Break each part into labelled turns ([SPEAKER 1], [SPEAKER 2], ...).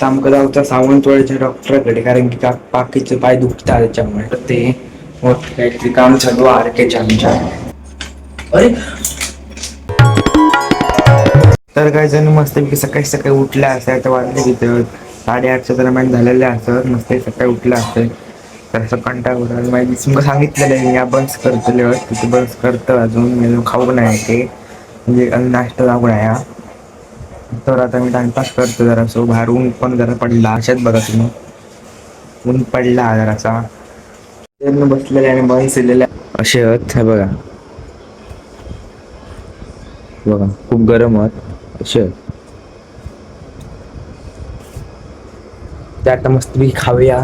[SPEAKER 1] जामकदावचा सावंतवाडीच्या डॉक्टरकडे, कारण की पाकीचे पाय दुखतात त्याच्यामुळे. तर ते मोठं काहीतरी काम चालू आहे आरकेच्या आमच्या. अरे तर काही जण मस्त सकाळी सकाळी उठल्या असतात, तर वाजले तिथं 8:30च्या दरम्यान झालेल्या असत. मस्त सकाळी उठल्या असते, तर असं कंटाळा माहिती तुमका सांगितलेलं आहे, या बंस करतले तिथे बंस करतं अजून खाऊ नाही ते, म्हणजे नाश्ता जाऊ नये. तर आता मी टाइमपास करतो जरा, सो बाहेर ऊन पण जरा पडला अशात बघा तुम्ही, ऊन पडला जरासा बसलेले आणि बसलेल्या असे हे बघा बघा खूप गरम होत असे. ते आता मस्त मी खाऊया.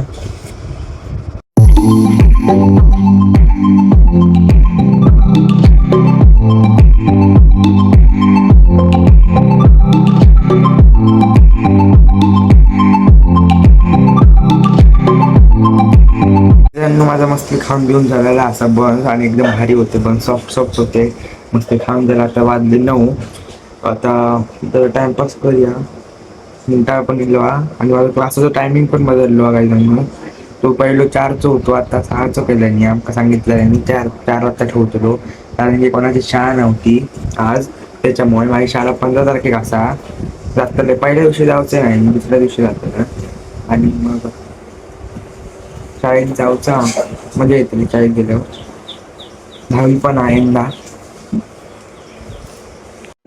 [SPEAKER 1] माझा मस्त खाऊन घेऊन झालेला असा बन्स, आणि एकदम भारी होते बन, सॉफ्ट सॉफ्ट होते मस्त खाऊन झाला. आता वाजले 9, आता टाइमपास करूया. मिनटा पण गेलो आणि माझा क्लासचा टायमिंग पण बदललो काही जण. तो पहिलो 4चा होतो, आता 6चा केल्याने आमका सांगितलं. 4 वाजता ठेवतो, कारण की कोणाची शाळा नव्हती आज, त्याच्यामुळे माझी शाळा 15 तारखेला असा जास्त पहिल्या दिवशी जायचं नाही, दुसऱ्या दिवशी जातं. आणि मग शाळेत जाऊचा मजा येते शाळेत गेल्यावर, 10वी पण आहे ना.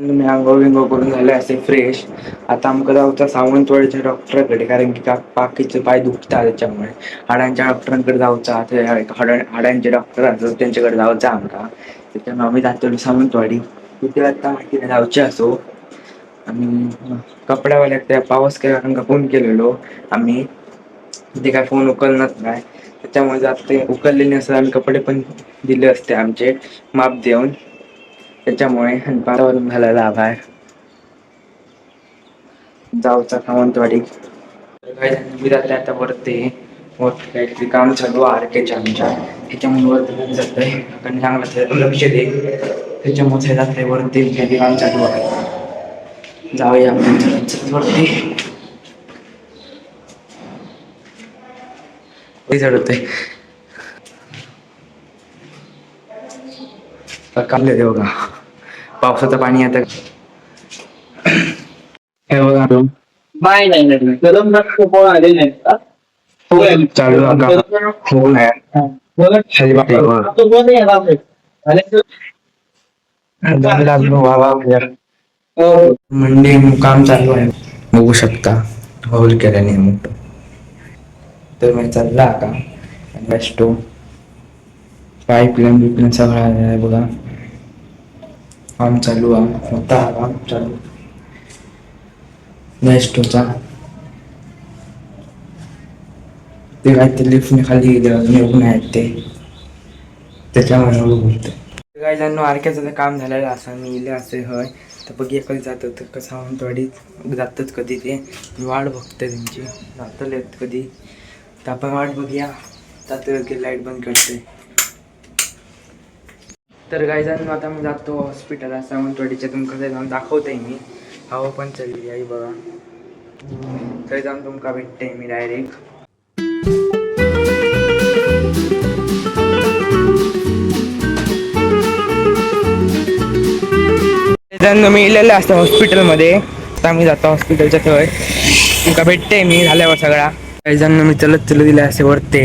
[SPEAKER 1] मी आंघोळ विंघोळ करून झाले असे फ्रेश. आता आमका जाऊचा सावंतवाडीच्या डॉक्टरकडे, कारण की पाकीचे पाय दुखतात त्याच्यामुळे. हाडांच्या डॉक्टरांकडे जाऊचा, हाडांचे डॉक्टर असतात त्यांच्याकडे जाऊचा आमका. त्याच्यामुळे आम्ही जातो सावंतवाडी. तिथे आता माहिती जाऊचे असो, आणि कपड्यावाल्या त्या पावस केला फोन केलेलो आम्ही, ते काय फोन उकलणार नाही. त्याच्यामुळे जात उकललेले असतात आणि कपडे पण दिले असते आमचे माप देऊन, त्याच्यामुळे वातावरण घालायला आभार जाऊचा सावंतवाडी. मी जाते आता वरती, काहीतरी काम चालू आरकेच्या आमच्या, त्याच्यामुळे वरती जातंय आणि चांगलं लक्ष दे, त्याच्यामुळे जाते वरती काहीतरी काम चालू आहे. जाऊया आपण वरती. चढतोय काढले ते बघा, पावसाचं पाणी आता हे बघा.
[SPEAKER 2] नाही नाही नाही गरम रक्त पोळ आले नाही का?
[SPEAKER 1] चालू हो नाही मंडे काम चालू आहे, बघू शकता होल केल्याने मोठं. तर मी चालला आता बेस्टो पाईपलाईन बिपलाईन सगळं आहे बघा, काम चालू आहे होता काम चालू बेस्टोचा. ते काहीतरी लिफ्टने खाली गेले अजून येऊन आहेत ते, त्याच्यामुळे बोलते. काही जण आरक्याचं काम झालेलं असं मी इले असे हय, तर बघूया कधी जातं तर कसं सावंतवाडीत जातच कधी ते, मी वाट बघते त्यांची जातलेत कधी, तर आपण वाट बघूया. जातं की लाईट बंद करते. तर काही जण आता मी जातो हॉस्पिटलला सावंतवाडीच्या, तुमका जाऊन दाखवते मी. हवा पण चालली आहे बघा, थंय जाऊन तुमका भेटते मी डायरेक्ट. मी इलेलं असतं हॉस्पिटलमध्ये, आता मी जातो हॉस्पिटलच्या थंय, तुमका भेटते मी झाल्यावर सगळा. काही जण मी चलत दिले असे वरते,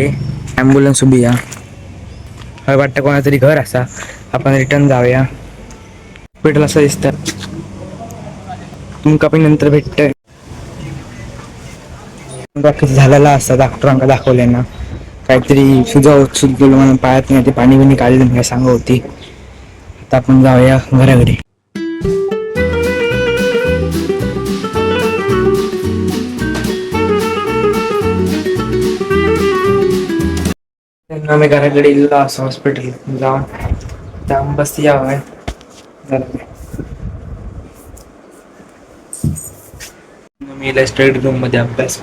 [SPEAKER 1] ॲम्ब्युलन्स उभी आहे वाटतं, कोणातरी घर असा, आपण रिटर्न जाऊया. हॉस्पिटल असं दिसतं, तुमका पण नंतर भेटतंय. बाकीचं झालेला असता डॉक्टरांका दाखवले ना, काहीतरी सुजवलं म्हणून पायात नाही, ते पाणी बिणी काढलं काय सांगा होती. आता आपण जाऊया घराकडे. आम्ही घराकडे गेलो असं हॉस्पिटल जाऊन, जाऊन बस यावं मी स्टडी रूम मध्ये अभ्यास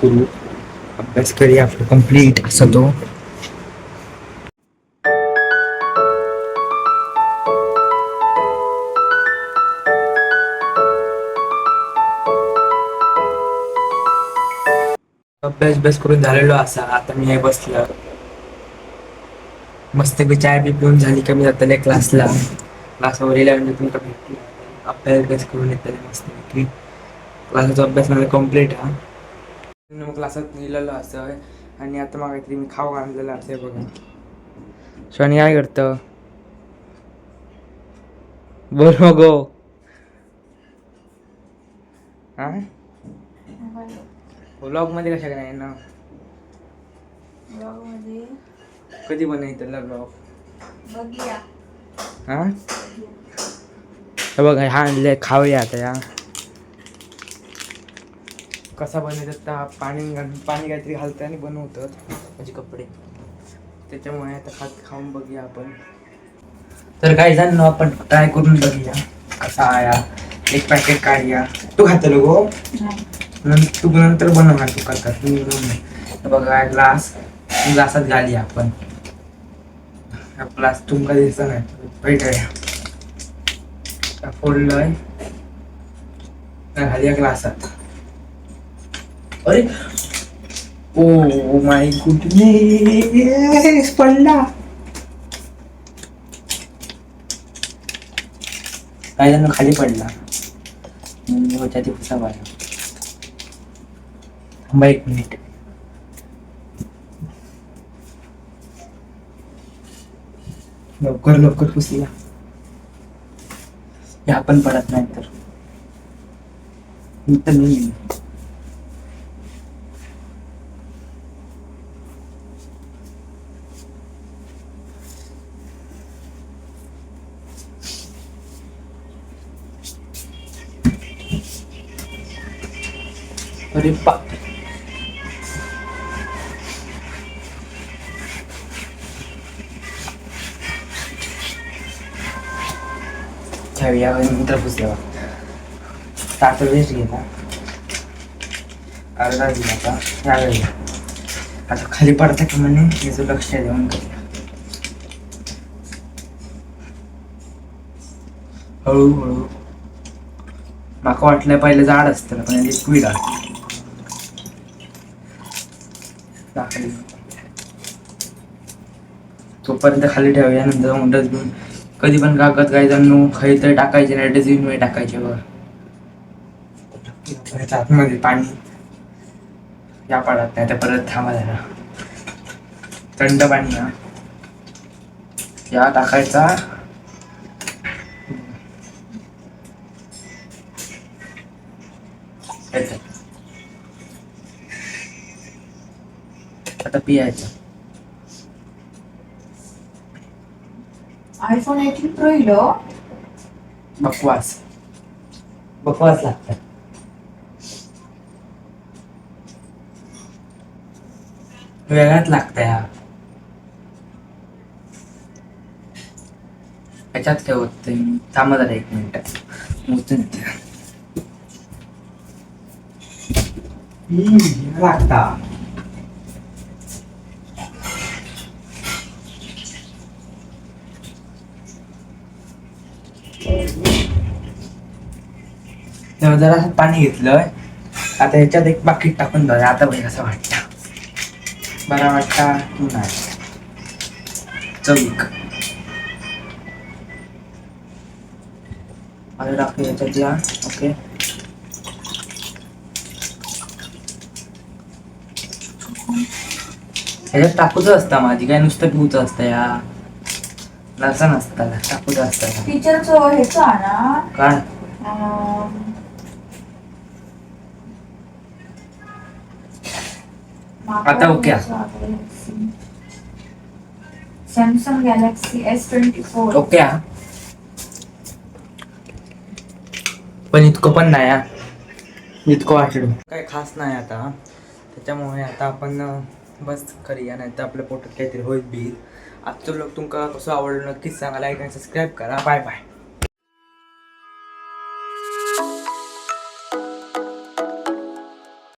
[SPEAKER 1] करूया आपलं कम्प्लीट असं तो. अभ्यास करून झालेलो असा आता मी हे बसलं मस्त चाय बी पिऊन झाली कमी जातले क्लासवर म्हणजे तुमका भेटली अभ्यास करून येतले मस्त क्लासाचा अभ्यास माझा कम्प्लीट हा मग क्लासात लिहिलेलं असं आणि आता मग काहीतरी मी खाऊ आणलेलं असं बघा शनी काय करतं बोल गो हा व्लॉग मध्ये कशा काय ना
[SPEAKER 3] मध्ये
[SPEAKER 1] कधी बनवायचं ब्लॉग
[SPEAKER 3] बघूया
[SPEAKER 1] हा बघ हा आणलंय खाऊया आता या कसा बनवतात पाणी काहीतरी घालतं आणि बनवतात म्हणजे कपडे त्याच्यामुळे आता खाऊन बघूया आपण तर काही जण आपण ट्राय करून बघूया कसा आया एक पॅकेट काढूया तू खातं गो तू नंतर बनवणार तू करतात बघा ग्लासात घाली आपण ग्लास तुमका दिसत नाही पैठ्या फोडलंय घालूया ग्लासात अरे ओ माय गुडनेस पडला काही जण खाली पडला ह्याच्यात पुसा पाहिजे थांबा 1 मिनिट लवकर पुसूया हे आपण पडत नाही तर नाही अरे पा ठेवूया नंतर पुसल्या ताट वेस्ट गेला अर्धा दिला आता यावेळी आता खाली पडता की म्हणे याचं लक्ष देऊन करूया हळूहळू माका वाटलं पहिलं झाड असतं पण लिक्विड आहे तोपर्यंत खाली ठेवूया नंतर मग डस्टबिन कधी पण कागद काय जण खाई तर टाकायचे नाही डस्टबिन मध्ये टाकायचे बघ आतमध्ये पाणी या पडत नाही तर परत थांबा जरा थंड पाणी या टाकायचा आता पियायचं
[SPEAKER 3] iPhone 18 Pro इलो
[SPEAKER 1] बकवास लागतात वेगळाच लागतं ह्याच्यात काय होत थांबा जरा 1 मिनिट मोजून लागता तेव्हा जरा पाणी घेतलं आता ह्याच्यात एक बाकीत टाकून जाऊया आता बघ कसं वाटतं बरा वाटता तू नाही चवीक आता टाकू ह्याच्यात या ओके ह्याच्यात टाकूच असतं माझी काय नुसतं पिऊचं असतं या नसं नसतं टाकूच असतं
[SPEAKER 3] फीचरचं ह्याचं ना
[SPEAKER 1] काय आता okay
[SPEAKER 3] Samsung Galaxy S24
[SPEAKER 1] okay पण इतकं पण नाही इतकं वाटलं काय खास नाही आता त्याच्यामुळे आता आपण बस करूया नाही तर आपल्या पोटात काहीतरी होईल बी आजचं लोक तुमका कसं आवडलं नक्कीच सांगा लाईक आणि सबस्क्राईब करा बाय बाय